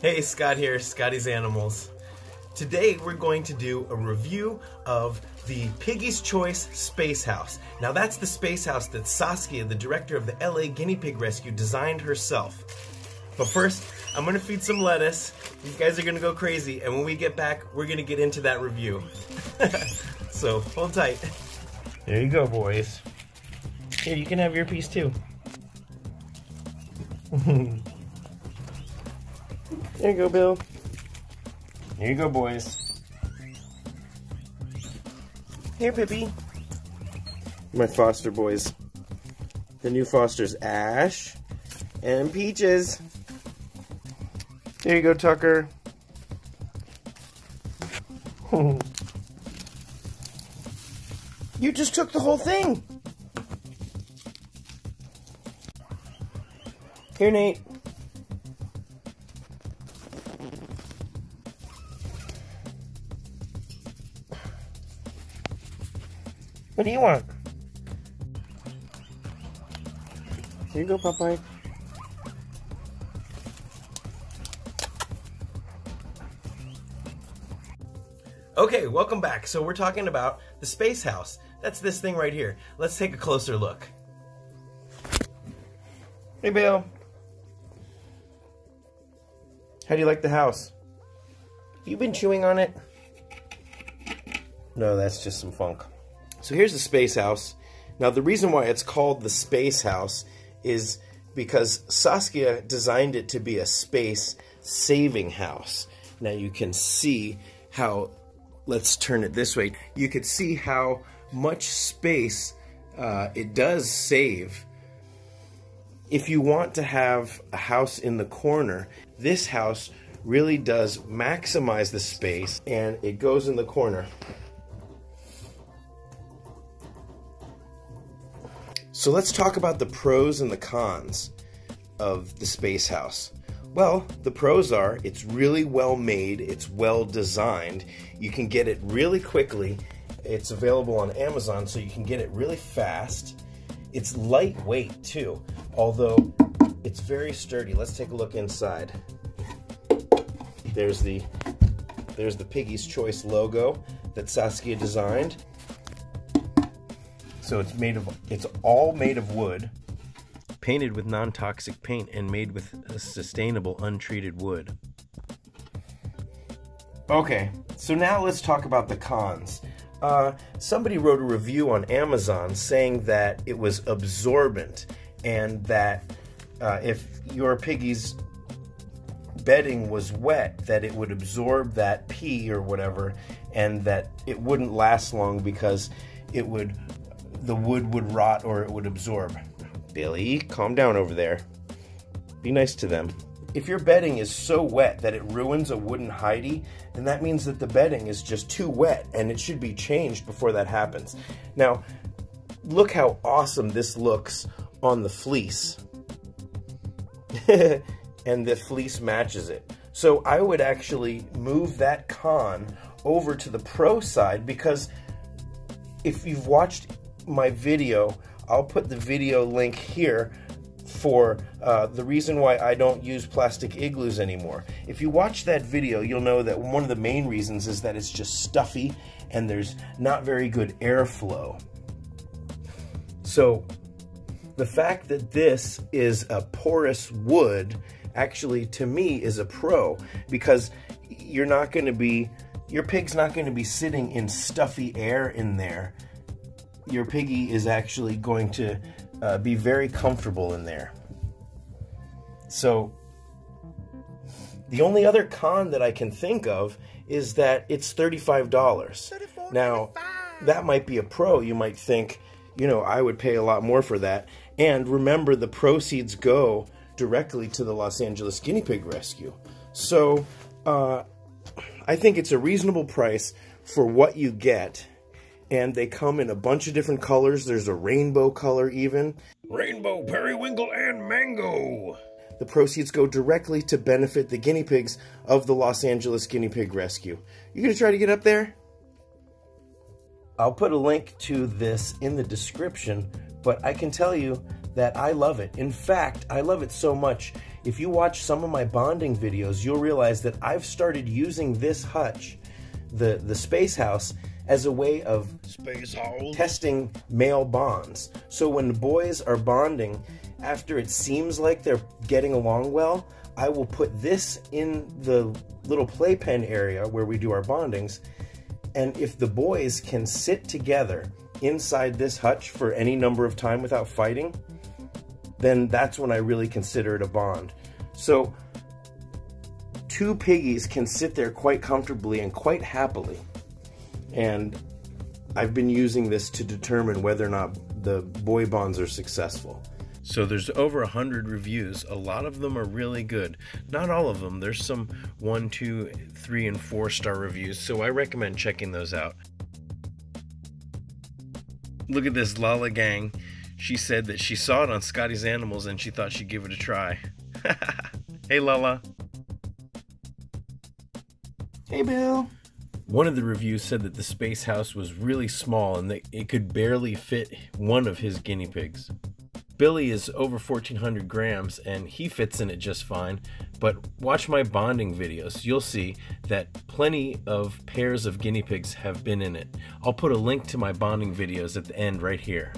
Hey, Scott here, Scotty's Animals. Today we're going to do a review of the Piggies Choice Space House. Now that's the space house that Saskia, the director of the LA Guinea Pig Rescue, designed herself. But first, I'm gonna feed some lettuce. These guys are gonna go crazy, and when we get back, we're gonna get into that review. So, hold tight. There you go, boys. Here, you can have your piece too. There you go, Bill. Here you go, boys. Here, Pippi. My foster boys. The new fosters, Ash and Peaches. There you go, Tucker. You just took the whole thing. Here, Nate. What do you want? Here you go, Popeye. Okay, welcome back. So we're talking about the space house. That's this thing right here. Let's take a closer look. Hey, Bill. How do you like the house? You been chewing on it? No, that's just some funk. So here's the space house. Now the reason why it's called the space house is because Saskia designed it to be a space saving house. Now you can see how, let's turn it this way, you can see how much space it does save. If you want to have a house in the corner, this house really does maximize the space, and it goes in the corner. So let's talk about the pros and the cons of the space house. Well, the pros are it's really well made, it's well designed, you can get it really quickly, it's available on Amazon so you can get it really fast. It's lightweight too, although it's very sturdy. Let's take a look inside. There's the Piggies Choice logo that Saskia designed. So it's all made of wood, painted with non-toxic paint and made with a sustainable untreated wood. Okay, so now let's talk about the cons. Somebody wrote a review on Amazon saying that it was absorbent and that if your piggy's bedding was wet, that it would absorb that pee or whatever, and that it wouldn't last long because the wood would rot or it would absorb. Billy, calm down over there. Be nice to them. If your bedding is so wet that it ruins a wooden hidey, then that means that the bedding is just too wet and it should be changed before that happens. Now, look how awesome this looks on the fleece. And the fleece matches it. So I would actually move that con over to the pro side, because if you've watched my video, I'll put the video link here for the reason why I don't use plastic igloos anymore. If you watch that video, you'll know that one of the main reasons is that it's just stuffy and there's not very good airflow. So the fact that this is a porous wood actually, to me, is a pro, because your pig's not going to be sitting in stuffy air in there. Your piggy is actually going to be very comfortable in there. So the only other con that I can think of is that it's $35. Now, that might be a pro. You might think, you know, I would pay a lot more for that. And remember, the proceeds go directly to the Los Angeles Guinea Pig Rescue. So I think it's a reasonable price for what you get. And they come in a bunch of different colors. There's a rainbow color even. Rainbow, periwinkle, and mango. The proceeds go directly to benefit the guinea pigs of the Los Angeles Guinea Pig Rescue. You gonna try to get up there? I'll put a link to this in the description, but I can tell you that I love it. In fact, I love it so much. If you watch some of my bonding videos, you'll realize that I've started using this hutch, the space house, as a way of testing male bonds. So when the boys are bonding, after it seems like they're getting along well, I will put this in the little playpen area where we do our bondings, and if the boys can sit together inside this hutch for any number of time without fighting, then that's when I really consider it a bond. So 2 piggies can sit there quite comfortably and quite happily, and I've been using this to determine whether or not the boy bonds are successful. So there's over 100 reviews. A lot of them are really good. Not all of them. There's some 1, 2, 3, and 4-star reviews, so I recommend checking those out. Look at this Lala gang. She said that she saw it on Scotty's Animals and she thought she'd give it a try. Hey Lala. Hey Bill. One of the reviews said that the space house was really small and that it could barely fit one of his guinea pigs. Billy is over 1,400 grams and he fits in it just fine, but watch my bonding videos. You'll see that plenty of pairs of guinea pigs have been in it. I'll put a link to my bonding videos at the end right here.